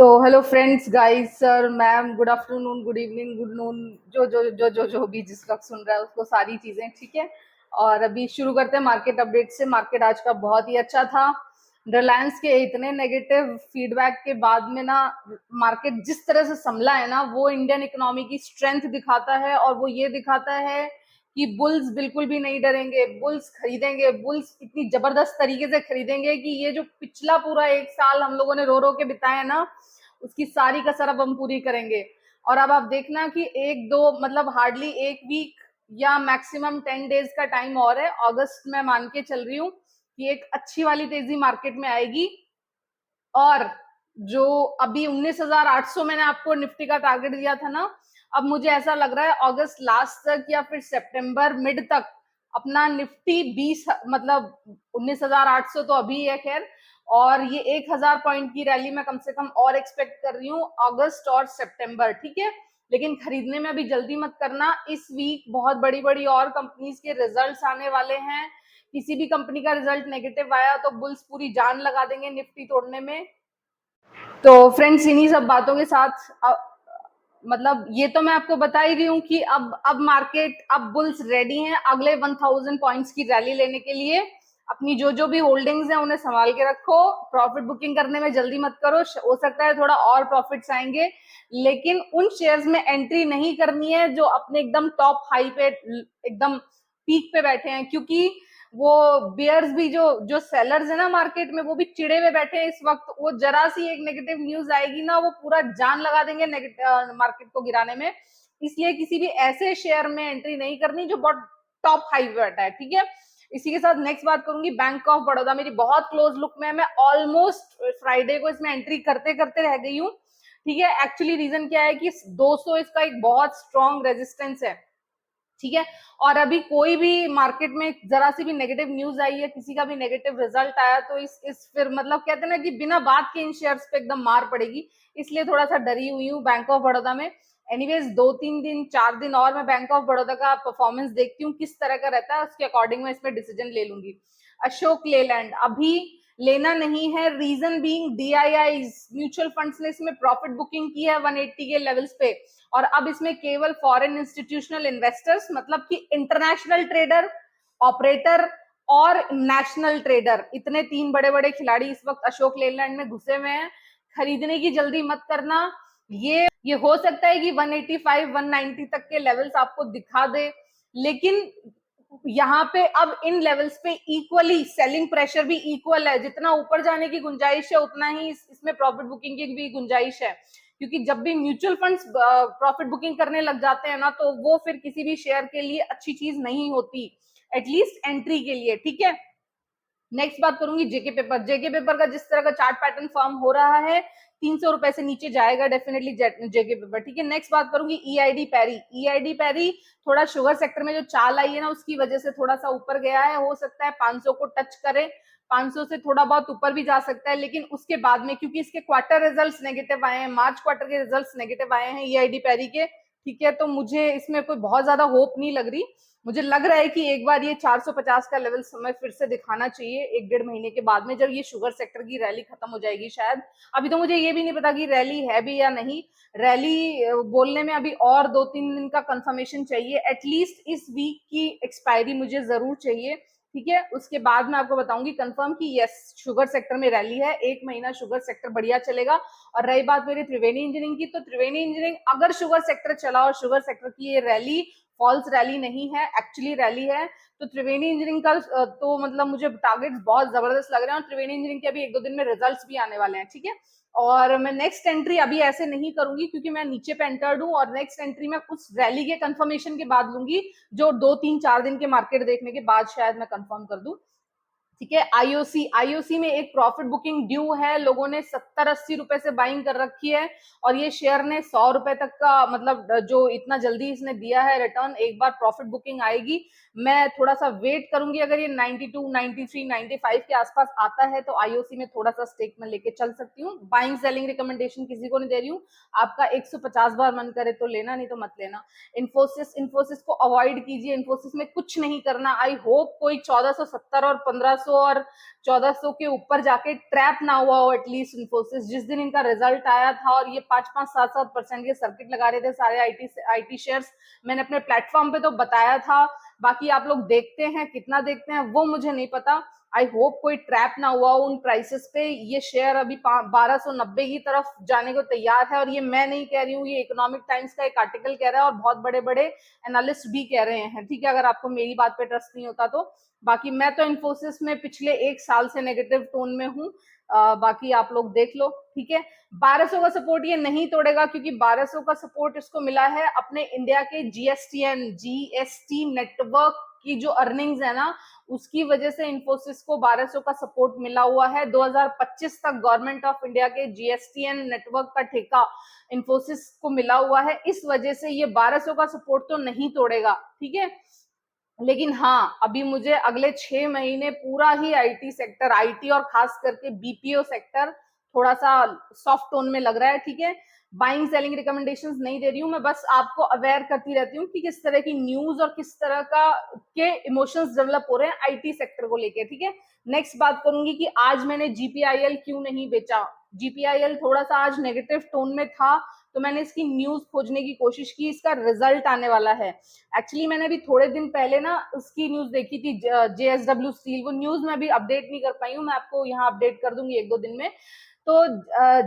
तो hello friends, guys, sir, ma'am, good afternoon, good evening, good noon, जो भी जिस वक्त सुन रहा है उसको सारी चीजें ठीक है। और अभी शुरू करते हैं मार्केट अपडेट से। मार्केट आज का बहुत ही अच्छा था। रिलायंस के इतने नेगेटिव फीडबैक के बाद में ना मार्केट जिस तरह से संभला है ना, वो इंडियन इकोनॉमी की स्ट्रेंथ दिखाता है। और वो ये दिखाता है कि बुल्स बिल्कुल भी नहीं डरेंगे, बुल्स खरीदेंगे, बुल्स इतनी जबरदस्त तरीके से खरीदेंगे कि ये जो पिछला पूरा एक साल हम लोगों ने रो रो के बिताया ना, उसकी सारी कसर अब हम पूरी करेंगे। और अब आप देखना कि एक दो मतलब हार्डली एक वीक या मैक्सिमम 10 डेज का टाइम और है। अगस्त में मान के चल रही हूँ कि एक अच्छी वाली तेजी मार्केट में आएगी। और जो अभी 19,800 मैंने आपको निफ्टी का टारगेट दिया था ना, अब मुझे ऐसा लग रहा है अगस्त लास्ट तक या फिर सितंबर मिड तक अपना निफ्टी 20 मतलब 19,800 तो अभी है खैर, और ये 1,000 पॉइंट की रैली मैं कम से कम और एक्सपेक्ट कर रही हूँ अगस्त और सितंबर, ठीक है। लेकिन खरीदने में अभी जल्दी मत करना। इस वीक बहुत बड़ी बड़ी और कंपनीज के रिजल्ट्स आने वाले हैं। किसी भी कंपनी का रिजल्ट नेगेटिव आया तो बुल्स पूरी जान लगा देंगे निफ्टी तोड़ने में। तो फ्रेंड्स, इन्हीं सब बातों के साथ मतलब ये तो मैं आपको बता ही रही हूँ कि अब मार्केट, अब बुल्स रेडी हैं अगले 1,000 पॉइंट्स की रैली लेने के लिए। अपनी जो भी होल्डिंग्स हैं उन्हें संभाल के रखो। प्रॉफिट बुकिंग करने में जल्दी मत करो, हो सकता है थोड़ा और प्रॉफिट्स आएंगे। लेकिन उन शेयर्स में एंट्री नहीं करनी है जो अपने एकदम टॉप हाई पे, एकदम पीक पे बैठे हैं, क्योंकि वो बियर्स भी, जो जो सेलर्स है ना मार्केट में, वो भी चिड़े हुए बैठे हैं इस वक्त। वो जरा सी एक नेगेटिव न्यूज आएगी ना, वो पूरा जान लगा देंगे मार्केट को गिराने में। इसलिए किसी भी ऐसे शेयर में एंट्री नहीं करनी जो बहुत टॉप हाई पे बैठा है, ठीक है। इसी के साथ नेक्स्ट बात करूंगी, बैंक ऑफ बड़ौदा मेरी बहुत क्लोज लुक में है। मैं ऑलमोस्ट फ्राइडे को इसमें एंट्री करते करते रह गई हूँ, ठीक है। एक्चुअली रीजन क्या है कि 200 इसका एक बहुत स्ट्रॉन्ग रेजिस्टेंस है, ठीक है। और अभी कोई भी मार्केट में जरा सी भी नेगेटिव न्यूज आई है, किसी का भी नेगेटिव रिजल्ट आया, तो इस फिर मतलब कहते हैं ना कि बिना बात के इन शेयर्स पे एकदम मार पड़ेगी। इसलिए थोड़ा सा डरी हुई हूँ बैंक ऑफ बड़ौदा में। एनीवेज 2-3 दिन 4 दिन और मैं बैंक ऑफ बड़ौदा का परफॉर्मेंस देखती हूँ किस तरह का रहता है, उसके अकॉर्डिंग मैं इसमें डिसीजन ले लूंगी। अशोक लेलैंड अभी लेना नहीं है, reason being DIIs, mutual funds ने इसमें प्रॉफिट बुकिंग की है 180 के लेवल्स पे। और अब इसमें केवल फॉरेन इंस्टीट्यूशनल इन्वेस्टर्स, मतलब कि इंटरनेशनल ट्रेडर, ऑपरेटर और नेशनल ट्रेडर, इतने 3 बड़े बड़े खिलाड़ी इस वक्त अशोक लेलैंड में घुसे हुए हैं। खरीदने की जल्दी मत करना। ये हो सकता है कि 185 190 तक के लेवल्स आपको दिखा दे, लेकिन यहाँ पे अब इन लेवल्स पे इक्वली सेलिंग प्रेशर भी इक्वल है। जितना ऊपर जाने की गुंजाइश है उतना ही इसमें प्रॉफिट बुकिंग की भी गुंजाइश है। क्योंकि जब भी म्यूचुअल फंड्स प्रॉफिट बुकिंग करने लग जाते हैं ना, तो वो फिर किसी भी शेयर के लिए अच्छी चीज नहीं होती, एटलीस्ट एंट्री के लिए, ठीक है। नेक्स्ट बात करूंगी जेके पेपर। जेके पेपर का जिस तरह का चार्ट पैटर्न फॉर्म हो रहा है, 300 रुपए से नीचे जाएगा डेफिनेटली जेके पेपर, ठीक है। नेक्स्ट बात करूंगी ईआईडी पैरी। ईआईडी पैरी थोड़ा शुगर सेक्टर में जो चाल आई है ना, उसकी वजह से थोड़ा सा ऊपर गया है। हो सकता है 500 को टच करे, 500 से थोड़ा बहुत ऊपर भी जा सकता है। लेकिन उसके बाद में, क्योंकि इसके क्वार्टर रिजल्ट्स नेगेटिव आए हैं, मार्च क्वार्टर के रिजल्ट्स नेगेटिव आए हैं ईआईडी पैरी के, ठीक है, तो मुझे इसमें कोई बहुत ज्यादा होप नहीं लग रही। मुझे लग रहा है कि एक बार ये 450 का लेवल समय फिर से दिखाना चाहिए 1-1.5 महीने के बाद में, जब ये शुगर सेक्टर की रैली खत्म हो जाएगी शायद। अभी तो मुझे ये भी नहीं पता कि रैली है भी या नहीं। रैली बोलने में अभी और 2-3 दिन का कंफर्मेशन चाहिए, एटलीस्ट इस वीक की एक्सपायरी मुझे जरूर चाहिए, ठीक है। उसके बाद मैं आपको बताऊंगी कंफर्म कि यस, शुगर सेक्टर में रैली है, 1 महीना शुगर सेक्टर बढ़िया चलेगा। और रही बात मेरी त्रिवेणी इंजीनियरिंग की, तो त्रिवेणी इंजीनियरिंग अगर शुगर सेक्टर चला और शुगर सेक्टर की ये रैली फॉल्स रैली नहीं है, एक्चुअली रैली है, तो त्रिवेणी इंजीनियरिंग का तो मतलब मुझे टारगेट्स बहुत जबरदस्त लग रहे हैं। और त्रिवेणी इंजीनियरिंग के अभी 1-2 दिन में रिजल्ट्स भी आने वाले हैं, ठीक है। और मैं नेक्स्ट एंट्री अभी ऐसे नहीं करूंगी क्योंकि मैं नीचे पे एंटर्ड हूँ, और नेक्स्ट एंट्री मैं उस रैली के कंफर्मेशन के बाद लूंगी, जो 2-3-4 दिन के मार्केट देखने के बाद शायद मैं कंफर्म कर दूं, ठीक है। आईओसी, आईओसी में एक प्रॉफिट बुकिंग ड्यू है, लोगों ने 70-80 रुपए से बाइंग कर रखी है, और ये शेयर ने 100 रुपए तक का मतलब जो इतना जल्दी इसने दिया है रिटर्न, एक बार प्रॉफिट बुकिंग आएगी। मैं थोड़ा सा वेट करूंगी, अगर ये 92 93 95 के आसपास आता है तो आईओसी में थोड़ा सा स्टेक में लेके चल सकती हूँ। बाइंग सेलिंग रिकमेंडेशन किसी को नहीं दे रही हूँ, आपका 150 बार मन करे तो लेना, नहीं तो मत लेना। इन्फोसिस को अवॉइड कीजिए, इन्फोसिस में कुछ नहीं करना। आई होप कोई 1470 और 1500 1300 और 1400 के ऊपर जाके ट्रैप ना हुआ हो एटलीस्ट इन्फोसिस। जिस दिन इनका रिजल्ट आया था और ये 5-5, 7-7% के सर्किट लगा रहे थे सारे आईटी शेयर्स, मैंने अपने प्लेटफॉर्म पे तो बताया था। बाकी आप लोग देखते हैं, कितना देखते हैं वो मुझे नहीं पता। आई होप कोई ट्रैप ना हुआ हो उन प्राइसेस पे। ये शेयर अभी 1290 की तरफ जाने को तैयार है, और ये मैं नहीं कह रही हूँ, ये इकोनॉमिक टाइम्स का एक आर्टिकल कह रहा है और बहुत बड़े बड़े एनालिस्ट भी कह रहे हैं, ठीक है, अगर आपको मेरी बात पे ट्रस्ट नहीं होता तो। बाकी मैं तो इन्फोसिस में पिछले 1 साल से नेगेटिव टोन में हूँ। बाकी आप लोग देख लो, ठीक है। 1200 का सपोर्ट ये नहीं तोड़ेगा, क्योंकि 1200 का सपोर्ट इसको मिला है अपने इंडिया के जीएसटी नेटवर्क की जो अर्निंग्स है ना, उसकी वजह से इन्फोसिस को 1200 का सपोर्ट मिला हुआ है। 2025 तक गवर्नमेंट ऑफ इंडिया के जीएसटीएन नेटवर्क का ठेका इन्फोसिस को मिला हुआ है, इस वजह से ये 1200 का सपोर्ट तो नहीं तोड़ेगा, ठीक है। लेकिन हाँ, अभी मुझे अगले 6 महीने पूरा ही आईटी सेक्टर, आईटी और खास करके बीपीओ सेक्टर थोड़ा सा सॉफ्ट टोन में लग रहा है, ठीक है। बाइंग सेलिंग रिकमेंडेशंस नहीं दे रही हूँ मैं, बस आपको अवेयर करती रहती हूँ कि किस तरह की न्यूज और किस तरह का के इमोशंस डेवलप हो रहे हैं आईटी सेक्टर को लेके, ठीक है। नेक्स्ट बात करूंगी कि आज मैंने जीपीआईएल क्यों नहीं बेचा। जीपीआईएल थोड़ा सा आज नेगेटिव टोन में था, तो मैंने इसकी न्यूज खोजने की कोशिश की। इसका रिजल्ट आने वाला है। एक्चुअली मैंने अभी थोड़े दिन पहले ना उसकी न्यूज देखी थी, जेएसडब्ल्यू स्टील। वो न्यूज मैं अभी अपडेट नहीं कर पाई हूँ, मैं आपको यहाँ अपडेट कर दूंगी 1-2 दिन में। तो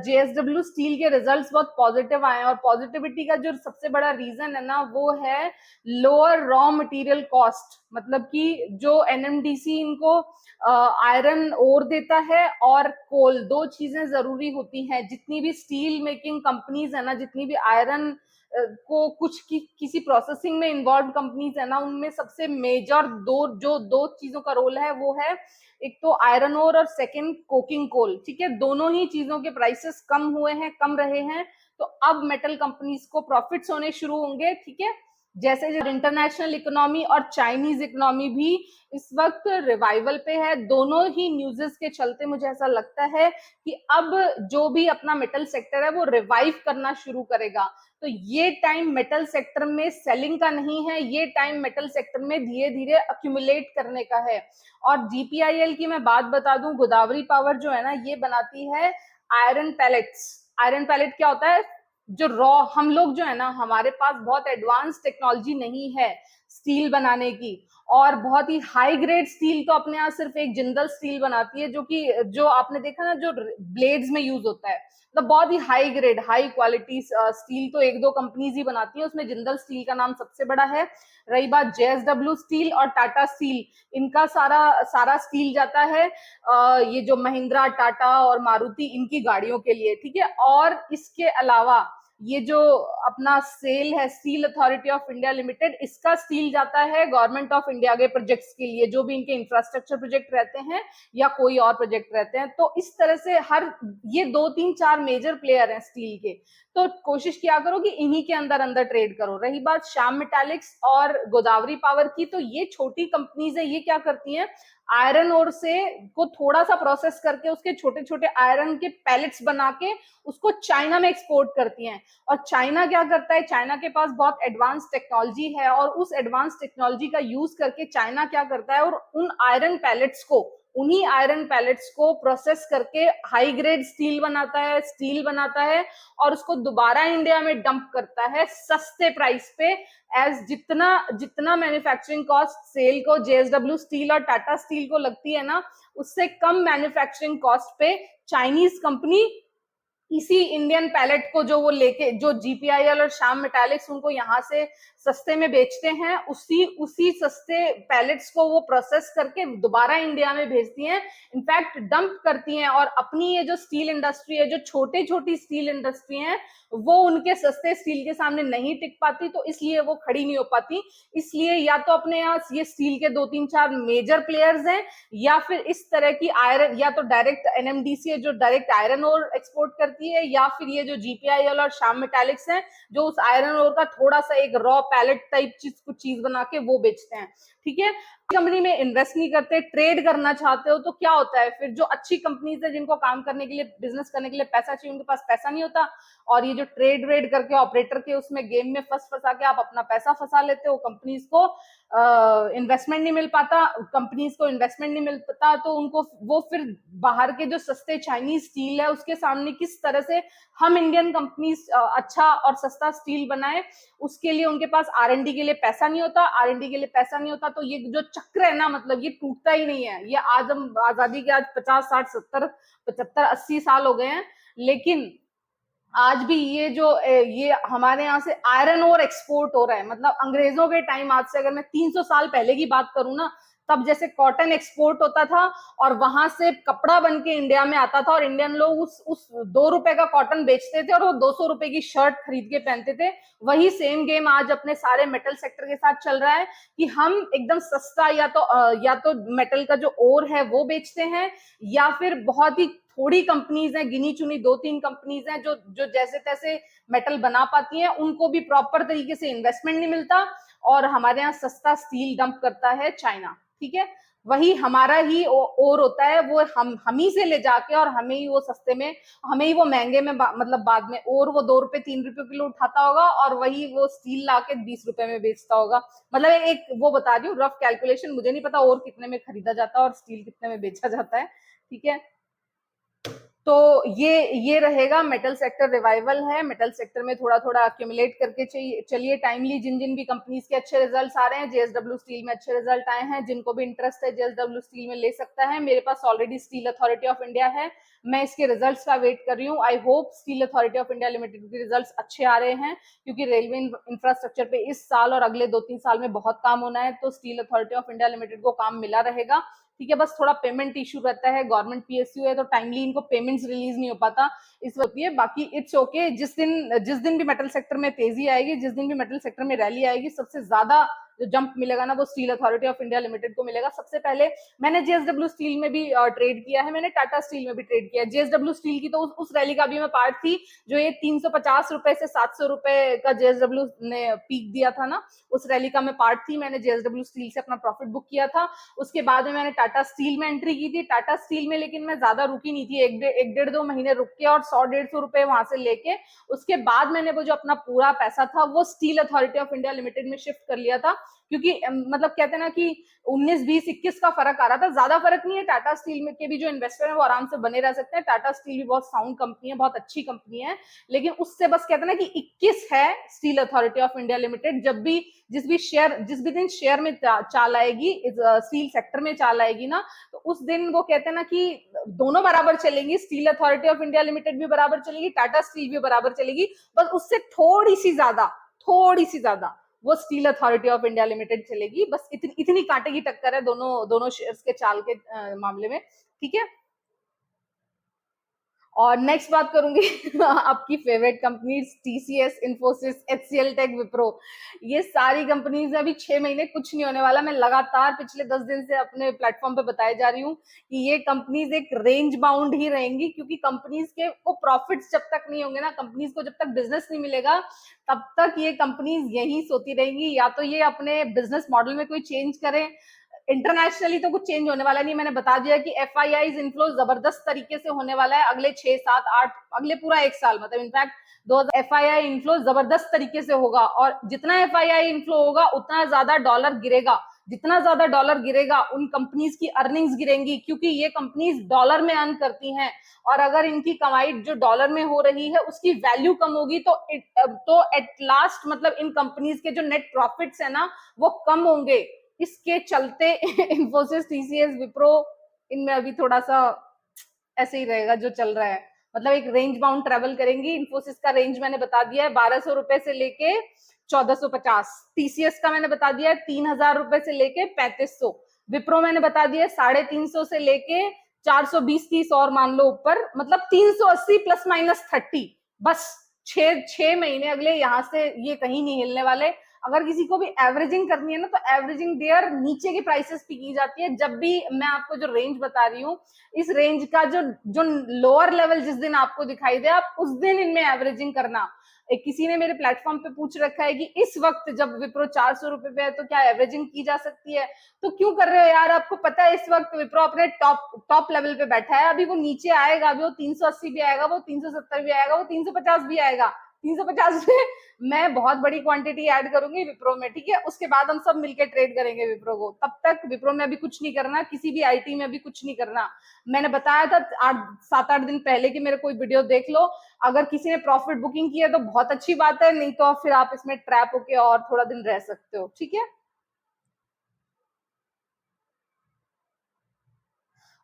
जेएसडब्ल्यू स्टील के रिजल्ट्स बहुत पॉजिटिव आए हैं, और पॉजिटिविटी का जो सबसे बड़ा रीजन है ना, वो है लोअर रॉ मटेरियल कॉस्ट। मतलब कि जो एनएमडीसी इनको आयरन ओर देता है और कोल, दो चीजें जरूरी होती हैं। जितनी भी स्टील मेकिंग कंपनीज है ना, जितनी भी आयरन को कुछ किसी प्रोसेसिंग में इन्वॉल्व कंपनीज है ना, उनमें सबसे मेजर दो चीजों का रोल है, वो है एक तो आयरन ओर और सेकंड कोकिंग कोल, ठीक है। दोनों ही चीजों के प्राइसेस कम हुए हैं, कम रहे हैं, तो अब मेटल कंपनीज को प्रॉफिट्स होने शुरू होंगे, ठीक है। जैसे इंटरनेशनल इकोनॉमी और चाइनीज इकोनॉमी भी इस वक्त रिवाइवल पे है। दोनों ही न्यूज़ेस के चलते मुझे ऐसा लगता है कि अब जो भी अपना मेटल सेक्टर है वो रिवाइव करना शुरू करेगा। तो ये टाइम मेटल सेक्टर में सेलिंग का नहीं है, ये टाइम मेटल सेक्टर में धीरे धीरे अक्यूमुलेट करने का है। और जीपीआईएल की मैं बात बता दूं, गोदावरी पावर जो है ना, ये बनाती है आयरन पैलेट्स। आयरन पैलेट क्या होता है? जो रॉ, हम लोग जो है ना, हमारे पास बहुत एडवांस टेक्नोलॉजी नहीं है स्टील बनाने की, और बहुत ही हाई ग्रेड स्टील तो अपने यहाँ सिर्फ एक जिंदल स्टील बनाती है, जो कि जो आपने देखा ना, जो ब्लेड्स में यूज होता है, मतलब बहुत ही high grade high quality steel तो 1-2 कंपनीज ही बनाती है, उसमें जिंदल स्टील का नाम सबसे बड़ा है। रही बात जेएसडब्ल्यू स्टील और टाटा स्टील, इनका सारा स्टील जाता है ये जो महिंद्रा, टाटा और मारुति, इनकी गाड़ियों के लिए, ठीक है। और इसके अलावा ये जो अपना सेल है, steel authority of India limited, इसका स्टील जाता है गवर्नमेंट ऑफ इंडिया के प्रोजेक्ट्स के लिए, जो भी इनके इंफ्रास्ट्रक्चर प्रोजेक्ट रहते हैं या कोई और प्रोजेक्ट रहते हैं। तो इस तरह से हर ये 2-3-4 मेजर प्लेयर हैं स्टील के, तो कोशिश किया करो कि इन्हीं के अंदर अंदर ट्रेड करो। रही बात श्याम मेटालिक्स और गोदावरी पावर की, तो ये छोटी कंपनीज है। ये क्या करती हैं, आयरन ओर से को थोड़ा सा प्रोसेस करके उसके छोटे छोटे आयरन के पैलेट्स बना के उसको चाइना में एक्सपोर्ट करती हैं। और चाइना क्या करता है, चाइना के पास बहुत एडवांस टेक्नोलॉजी है, और उस एडवांस टेक्नोलॉजी का यूज करके चाइना क्या करता है, और उन आयरन पैलेट्स को, उन्हीं आयरन पैलेट्स को प्रोसेस करके हाई ग्रेड स्टील बनाता है और उसको दोबारा इंडिया में डंप करता है सस्ते प्राइस पे। एज जितना जितना मैन्युफैक्चरिंग कॉस्ट सेल को जेएसडब्ल्यू स्टील और टाटा स्टील को लगती है ना, उससे कम मैन्युफैक्चरिंग कॉस्ट पे चाइनीज कंपनी इसी इंडियन पैलेट को जो वो लेके, जो जीपीआईएल और श्याम मेटालिक्स उनको यहाँ से सस्ते में बेचते हैं, उसी सस्ते पैलेट्स को वो प्रोसेस करके दोबारा इंडिया में भेजती हैं, इनफैक्ट डंप करती हैं। और अपनी ये जो स्टील इंडस्ट्री है, जो छोटी छोटी स्टील इंडस्ट्री है, वो उनके सस्ते स्टील के सामने नहीं टिक पाती, तो इसलिए वो खड़ी नहीं हो पाती। इसलिए या तो अपने यहाँ ये स्टील के 2-3-4 मेजर प्लेयर्स हैं, या फिर इस तरह की आयरन, या तो डायरेक्ट एनएमडीसी है जो डायरेक्ट आयरन ओर एक्सपोर्ट करती है, या फिर ये जो जीपीआईएल और श्याम मेटालिक्स हैं जो उस आयरन ओर का थोड़ा सा एक रॉ पैलेट टाइप कुछ चीज बना के वो बेचते हैं। ठीक है। कंपनी में इन्वेस्ट नहीं करते, ट्रेड करना चाहते हो, तो क्या होता है फिर, जो अच्छी कंपनीज है जिनको काम करने के लिए, बिजनेस करने के लिए पैसा चाहिए, उनके पास पैसा नहीं होता, और ये जो ट्रेड वेड करके ऑपरेटर के उसमें गेम में फंसा के आप अपना पैसा फंसा लेते हो, कंपनीज को इन्वेस्टमेंट नहीं मिल पाता, कंपनीज को इन्वेस्टमेंट नहीं मिल पाता, तो उनको वो फिर बाहर के जो सस्ते चाइनीज स्टील है उसके सामने किस तरह से हम इंडियन कंपनीज अच्छा और सस्ता स्टील बनाए, उसके लिए उनके पास आर&डी के लिए पैसा नहीं होता, आर&डी के लिए पैसा नहीं होता, तो ये जो चक्र है ना, मतलब ये टूटता ही नहीं है। ये आज हम आजादी के आज 50 60 70 75 80 साल हो गए हैं, लेकिन आज भी ये जो ये हमारे यहाँ से आयरन ओर एक्सपोर्ट हो रहा है, मतलब अंग्रेजों के टाइम, आज से अगर मैं 300 साल पहले की बात करूं ना, तब जैसे कॉटन एक्सपोर्ट होता था और वहां से कपड़ा बन के इंडिया में आता था, और इंडियन लोग उस 2 रुपए का कॉटन बेचते थे और वो 200 रुपए की शर्ट खरीद के पहनते थे। वही सेम गेम आज अपने सारे मेटल सेक्टर के साथ चल रहा है कि हम एकदम सस्ता या तो मेटल का जो ओर है वो बेचते हैं, या फिर बहुत ही थोड़ी कंपनीज हैं, गिनी चुनी 2-3 कंपनीज हैं जो जो जैसे तैसे मेटल बना पाती हैं, उनको भी प्रॉपर तरीके से इन्वेस्टमेंट नहीं मिलता, और हमारे यहाँ सस्ता स्टील डंप करता है चाइना। ठीक है, वही हमारा ही और होता है, वो हम ही से ले जाके और हमें ही वो सस्ते में, हमें ही वो महंगे में मतलब बाद में, और वो 2 रुपए 3 रुपए किलो उठाता होगा और वही वो स्टील लाके 20 रुपए में बेचता होगा। मतलब एक वो बता रही हूँ रफ कैलकुलेशन, मुझे नहीं पता और कितने में खरीदा जाता है और स्टील कितने में बेचा जाता है। ठीक है, तो ये रहेगा, मेटल सेक्टर रिवाइवल है, मेटल सेक्टर में थोड़ा थोड़ा अक्यूमुलेट करके चलिए टाइमली। जिन जिन भी कंपनीज के अच्छे रिजल्ट्स आ रहे हैं, जेएसडब्ल्यू स्टील में अच्छे रिजल्ट आए हैं, जिनको भी इंटरेस्ट है जेएसडब्ल्यू स्टील में ले सकता है। मेरे पास already steel authority of India है, मैं इसके रिजल्ट्स का वेट कर रही हूँ। I hope steel authority of India limited के रिजल्ट्स अच्छे आ रहे हैं, क्योंकि रेलवे इंफ्रास्ट्रक्चर पे इस साल और अगले 2-3 साल में बहुत काम होना है, तो steel authority of India limited को काम मिला रहेगा। ठीक है, बस थोड़ा पेमेंट इशू रहता है, गवर्नमेंट पीएसयू है तो टाइमली इनको पेमेंट्स रिलीज नहीं हो पाता, इस वक्त ये, बाकी इट्स ओके। जिस दिन भी मेटल सेक्टर में तेजी आएगी, जिस दिन भी मेटल सेक्टर में रैली आएगी, सबसे ज्यादा जो जंप मिलेगा ना वो steel authority of India limited को मिलेगा। सबसे पहले मैंने जेएसडब्ल्यू स्टील में भी ट्रेड किया है, मैंने टाटा स्टील में भी ट्रेड किया है। जेएसडब्ल्यू स्टील की तो उस रैली का भी मैं पार्ट थी, जो ये 350 रुपए से 700 रुपए का जेएसडब्ल्यू ने पीक दिया था ना, उस रैली का मैं पार्ट थी। मैंने जेएसडब्ल्यू स्टील से अपना प्रॉफिट बुक किया था, उसके बाद में मैंने टाटा स्टील में एंट्री की थी। टाटा स्टील में लेकिन मैं ज्यादा रुकी नहीं थी, एक डेढ़ 2 महीने रुक के और 100-150 रुपए वहां से लेके, उसके बाद मैंने वो जो अपना पूरा पैसा था वो steel authority of India limited में शिफ्ट कर लिया था, क्योंकि मतलब कहते हैं ना कि 19 20 21 का फर्क आ रहा था, ज्यादा फर्क नहीं है। टाटा स्टील में के भी जो इन्वेस्टर है वो आराम से बने रह सकते हैं, टाटा स्टील भी बहुत साउंड कंपनी है, बहुत अच्छी कंपनी है, लेकिन उससे बस कहते हैं ना कि 21 है steel authority of India limited. जब भी जिस भी दिन शेयर में चाल आएगी, स्टील सेक्टर में चाल आएगी ना, तो उस दिन वो कहते हैं ना कि दोनों बराबर चलेंगी, steel authority of India limited भी बराबर चलेगी, टाटा स्टील भी बराबर चलेगी, बस उससे थोड़ी सी ज्यादा वो steel authority of India limited चलेगी, बस इतनी कांटे की टक्कर है दोनों शेयर्स के चाल के मामले में। ठीक है, और नेक्स्ट बात करूंगी आपकी फेवरेट कंपनीज, टीसीएस, इन्फोसिस, एचसीएल टेक, विप्रो, ये सारी कंपनीज अभी 6 महीने कुछ नहीं होने वाला। मैं लगातार पिछले 10 दिन से अपने प्लेटफॉर्म पे बताए जा रही हूँ कि ये कंपनीज एक रेंज बाउंड ही रहेंगी, क्योंकि कंपनीज के वो प्रॉफिट्स जब तक नहीं होंगे ना, कंपनीज को जब तक बिजनेस नहीं मिलेगा, तब तक ये कंपनीज यही सोती रहेंगी, या तो ये अपने बिजनेस मॉडल में कोई चेंज करें। इंटरनेशनली तो कुछ चेंज होने वाला नहीं, मैंने बता दिया कि एफआईआई इनफ्लो जबरदस्त तरीके से होने वाला है अगले 6 7 8 अगले पूरा 1 साल, मतलब इनफैक्ट 2000 एफआईआई इनफ्लो जबरदस्त तरीके से होगा, और जितना एफआईआई इनफ्लो होगा उतना ज्यादा डॉलर गिरेगा, जितना ज्यादा डॉलर गिरेगा उन कंपनीज की अर्निंग्स गिरेंगी, क्योंकि ये कंपनीज डॉलर में अर्न करती हैं, और अगर इनकी कमाई जो डॉलर में हो रही है उसकी वैल्यू कम होगी, तो एट लास्ट मतलब इन कंपनीज के जो नेट प्रॉफिट्स है ना वो कम होंगे। इसके चलते इन्फोसिस, टीसीएस, विप्रो, इनमें अभी थोड़ा सा ऐसे ही रहेगा जो चल रहा है, मतलब एक रेंज बाउंड ट्रेवल करेंगी। इन्फोसिस का रेंज मैंने बता दिया है 1200 रुपए से लेके 1450, टीसीएस का मैंने बता दिया है 3000 रुपए से लेके 3500, विप्रो मैंने बता दिया 350 से लेके 420-30 और मान लो ऊपर, मतलब 380 ±30, बस 6 महीने अगले यहाँ से ये कहीं नहीं हिलने वाले। अगर किसी को भी एवरेजिंग करनी है ना, तो एवरेजिंग देयर नीचे की प्राइसेस पे की जाती है। जब भी मैं आपको जो रेंज बता रही हूँ, इस रेंज का जो जो लोअर लेवल जिस दिन आपको दिखाई दे, आप उस दिन इनमें एवरेजिंग करना। एक किसी ने मेरे प्लेटफॉर्म पे पूछ रखा है कि इस वक्त जब विप्रो 400 रुपए पे है तो क्या एवरेजिंग की जा सकती है? तो क्यों कर रहे हो यार? आपको पता है इस वक्त विप्रो अपने टॉप लेवल पे बैठा है। अभी वो नीचे आएगा, अभी वो 380 भी आएगा, वो 370 भी आएगा, वो 350 भी आएगा। 350 में मैं बहुत बड़ी क्वांटिटी ऐड करूंगी विप्रो में, ठीक है? उसके बाद हम सब मिलकर ट्रेड करेंगे विप्रो को। तब तक विप्रो में अभी कुछ नहीं करना, किसी भी आईटी में अभी कुछ नहीं करना। मैंने बताया था 7-8 दिन पहले कि मेरे कोई वीडियो देख लो। अगर किसी ने प्रॉफिट बुकिंग की है तो बहुत अच्छी बात है, नहीं तो फिर आप इसमें ट्रैप होके और थोड़ा दिन रह सकते हो, ठीक है?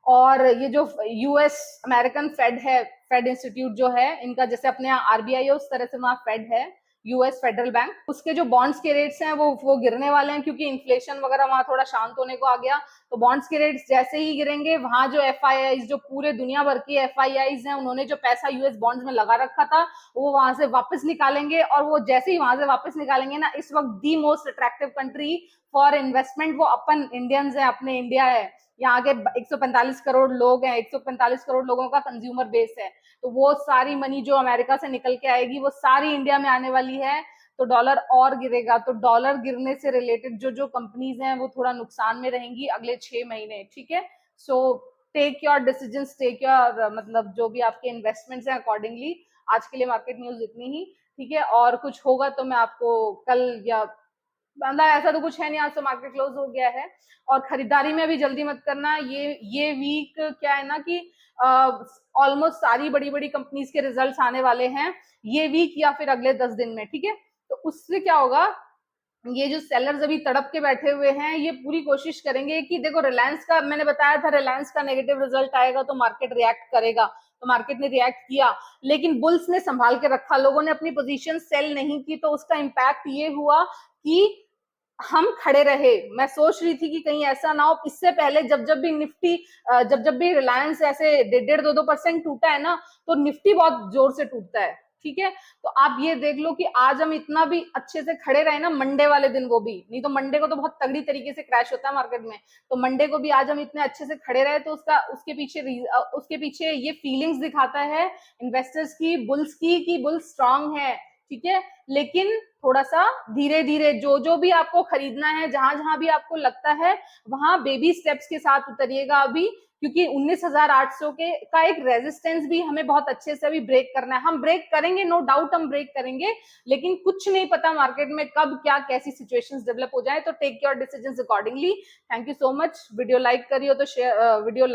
और ये जो यूएस अमेरिकन फेड है, फेड इंस्टीट्यूट जो है इनका, जैसे अपने यहाँ आरबीआई है उस तरह से वहां फेड है, यूएस फेडरल बैंक। उसके जो बॉन्ड्स के रेट्स हैं वो गिरने वाले हैं, क्योंकि इन्फ्लेशन वगैरह वहां थोड़ा शांत होने को आ गया। तो बॉन्ड्स के रेट्स जैसे ही गिरेंगे, वहां जो एफआईआईज, जो पूरे दुनिया भर की एफआईआईज हैं, उन्होंने जो पैसा यूएस बॉन्ड्स में लगा रखा था, वो वहां से वापस निकालेंगे। और वो जैसे ही वहां से वापस निकालेंगे ना, इस वक्त the most attractive country for investment वो अपन इंडियंस है, अपने इंडिया है। यहाँ के 145 करोड़ लोग हैं, 145 करोड़ लोगों का कंज्यूमर बेस है। तो वो सारी मनी जो अमेरिका से निकल के आएगी, वो सारी इंडिया में आने वाली है। तो डॉलर और गिरेगा। तो डॉलर गिरने से रिलेटेड जो जो कंपनीज हैं वो थोड़ा नुकसान में रहेंगी अगले 6 महीने, ठीक है? So take your decision, take your मतलब जो भी आपके इन्वेस्टमेंट्स हैं अकॉर्डिंगली। आज के लिए मार्केट न्यूज इतनी ही, ठीक है? और कुछ होगा तो मैं आपको कल, या मतलब ऐसा तो कुछ है नहीं, आज तो मार्केट क्लोज हो गया है। और खरीदारी में भी जल्दी मत करना। ये वीक क्या है ना कि ऑलमोस्ट सारी बड़ी बड़ी कंपनीज के रिजल्ट्स आने वाले हैं ये वीक या फिर अगले 10 दिन में, ठीक है? तो उससे क्या होगा, ये जो सेलर्स अभी तड़प के बैठे हुए हैं, ये पूरी कोशिश करेंगे कि देखो, रिलायंस का मैंने बताया था, रिलायंस का नेगेटिव रिजल्ट आएगा तो मार्केट रिएक्ट करेगा। तो मार्केट ने रिएक्ट किया, लेकिन बुल्स ने संभाल के रखा, लोगों ने अपनी पोजीशन सेल नहीं की। तो उसका इंपैक्ट ये हुआ कि हम खड़े रहे। मैं सोच रही थी कि कहीं ऐसा ना हो, इससे पहले जब जब भी निफ्टी, जब जब भी रिलायंस ऐसे 1.5-2% टूटा है ना, तो निफ्टी बहुत जोर से टूटता है, ठीक है? तो आप ये देख लो कि आज हम इतना भी अच्छे से खड़े रहे ना, मंडे वाले दिन वो भी नहीं, तो मंडे को तो बहुत तगड़ी तरीके से क्रैश होता है मार्केट में। तो मंडे को भी आज हम इतने अच्छे से खड़े रहे, तो उसके पीछे ये फीलिंग्स दिखाता है इन्वेस्टर्स की, बुल्स की, कि बुल स्ट्रांग है, ठीक है? लेकिन थोड़ा सा धीरे धीरे जो जो भी आपको खरीदना है, जहां जहां भी आपको लगता है, वहां बेबी स्टेप्स के साथ उतरिएगा अभी, क्योंकि 19,800 के का एक रेजिस्टेंस भी हमें बहुत अच्छे से अभी ब्रेक करना है। हम ब्रेक करेंगे, नो डाउट हम ब्रेक करेंगे, लेकिन कुछ नहीं पता मार्केट में कब क्या कैसी सिचुएशंस डेवलप हो जाए। तो take your decisions accordingly. Thank you so much. Video like करी हो तो शेयर, वीडियो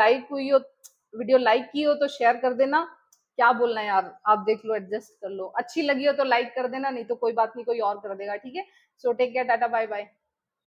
लाइक की हो तो शेयर कर देना। क्या बोलना है यार, आप देख लो, एडजस्ट कर लो। अच्छी लगी हो तो लाइक कर देना, नहीं तो कोई बात नहीं, कोई और कर देगा, ठीक है? So take care, tata, bye bye.